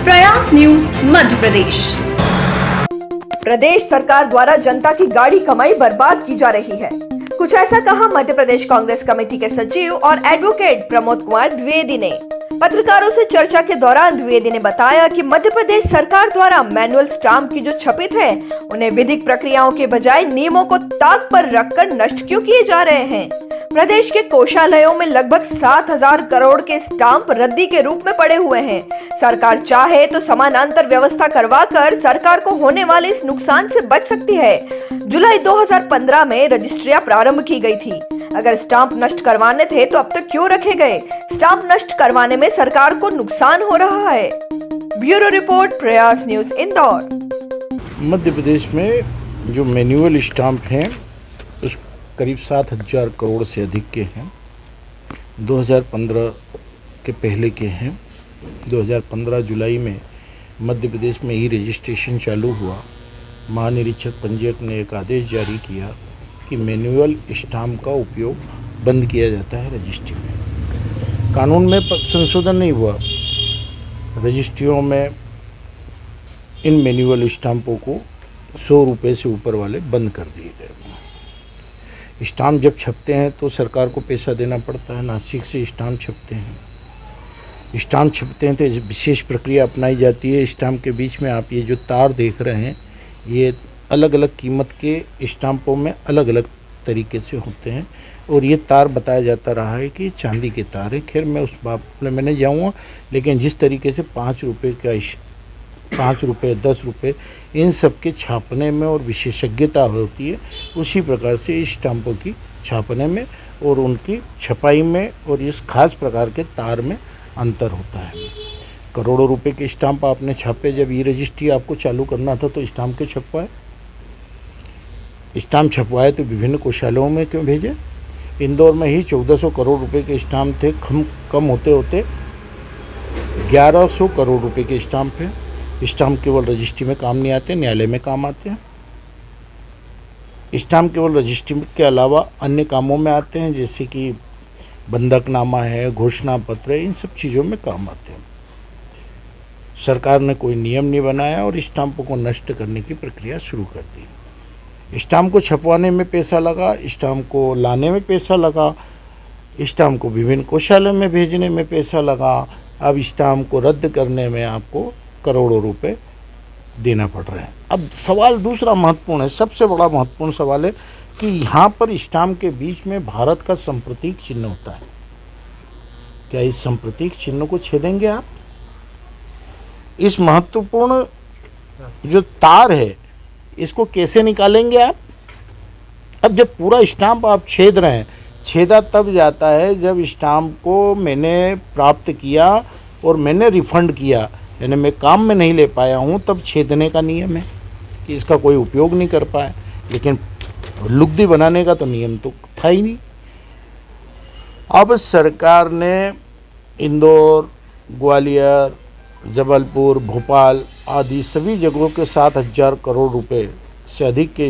प्रयास न्यूज मध्य प्रदेश। प्रदेश सरकार द्वारा जनता की गाड़ी कमाई बर्बाद की जा रही है। कुछ ऐसा कहा मध्य प्रदेश कांग्रेस कमेटी के सचिव और एडवोकेट प्रमोद कुमार द्विवेदी ने। पत्रकारों से चर्चा के दौरान द्विवेदी ने बताया कि मध्य प्रदेश सरकार द्वारा मैनुअल स्टाम्प की जो छपित है उन्हें विधिक प्रक्रियाओं के बजाय नियमों को ताक पर रखकर नष्ट क्यों किए जा रहे हैं। प्रदेश के कोषालयों में लगभग 7,000 करोड़ के स्टाम्प रद्दी के रूप में पड़े हुए हैं। सरकार चाहे तो समानांतर व्यवस्था करवाकर सरकार को होने वाले इस नुकसान से बच सकती है। जुलाई 2015 में रजिस्ट्रियां प्रारंभ की गई थी। अगर स्टाम्प नष्ट करवाने थे तो अब तक क्यों रखे गए। स्टाम्प नष्ट करवाने में सरकार को नुकसान हो रहा है। ब्यूरो रिपोर्ट, प्रयास न्यूज, इंदौर। मध्य प्रदेश में जो मैनुअल स्टाम्प हैं उस करीब 7,000 करोड़ से अधिक के हैं। 2015 के पहले के हैं। 2015 जुलाई में मध्य प्रदेश में ई रजिस्ट्रेशन चालू हुआ। महानिरीक्षक पंजीयक ने एक आदेश जारी किया कि मैनुअल स्टाम्प का उपयोग बंद किया जाता है रजिस्ट्री में। कानून में संशोधन नहीं हुआ। रजिस्ट्रियों में इन मैनुअल स्टाम्पों को 100 रुपये से ऊपर वाले बंद कर दिए गए। स्टाम्प जब छपते हैं तो सरकार को पैसा देना पड़ता है। नासिक से स्टाम्प छपते हैं। स्टाम्प छपते हैं तो विशेष प्रक्रिया अपनाई जाती है। स्टाम्प के बीच में आप ये जो तार देख रहे हैं ये अलग अलग कीमत के स्टाम्पों में अलग अलग तरीके से होते हैं और ये तार बताया जाता रहा है कि चांदी के तार है। खैर मैं उस बात में मैं नहीं जाऊँगा, लेकिन जिस तरीके से 5 रुपये का 5 रुपये 10 रुपये इन सब के छापने में और विशेषज्ञता होती है, उसी प्रकार से इस स्टाम्पों की छापने में और उनकी छपाई में और इस खास प्रकार के तार में अंतर होता है। करोड़ों रुपए के स्टाम्प आपने छापे। जब ई रजिस्ट्री आपको चालू करना था तो स्टाम्प क्यों छपवाए? स्टाम्प छपवाए तो विभिन्न कोषालयों में क्यों भेजे? इंदौर में ही 1400 करोड़ रुपए के स्टाम्प थे। कम होते होते 1100 करोड़ रुपए के स्टाम्प हैं। स्टाम्प केवल रजिस्ट्री में काम नहीं आते, न्यायालय में काम आते हैं। स्टाम्प केवल रजिस्ट्री के अलावा अन्य कामों में आते हैं, जैसे कि बंधकनामा है, घोषणा पत्र है, इन सब चीज़ों में काम आते हैं। सरकार ने कोई नियम नहीं बनाया और स्टाम्पों को नष्ट करने की प्रक्रिया शुरू कर दी। स्टाम्प को छपवाने में पैसा लगा, स्टाम्प को लाने में पैसा लगा, स्टाम्प को विभिन्न कोषालय में भेजने में पैसा लगा। अब स्टाम्प को रद्द करने में आपको करोड़ों रुपए देना पड़ रहे हैं। अब सवाल दूसरा महत्वपूर्ण है, सबसे बड़ा महत्वपूर्ण सवाल है कि यहाँ पर स्टाम्प के बीच में भारत का संप्रतीक चिन्ह होता है। क्या इस संप्रतीक चिन्ह को छेदेंगे आप? इस महत्वपूर्ण जो तार है इसको कैसे निकालेंगे आप? अब जब पूरा स्टाम्प आप छेद रहे हैं, छेदा तब जाता है जब स्टाम्प को मैंने प्राप्त किया और मैंने रिफंड किया, यानी मैं काम में नहीं ले पाया हूँ, तब छेदने का नियम है कि इसका कोई उपयोग नहीं कर पाए। लेकिन लुगदी बनाने का तो नियम तो था ही नहीं। अब सरकार ने इंदौर, ग्वालियर, जबलपुर, भोपाल आदि सभी जगहों के 7,000 करोड़ रुपए से अधिक के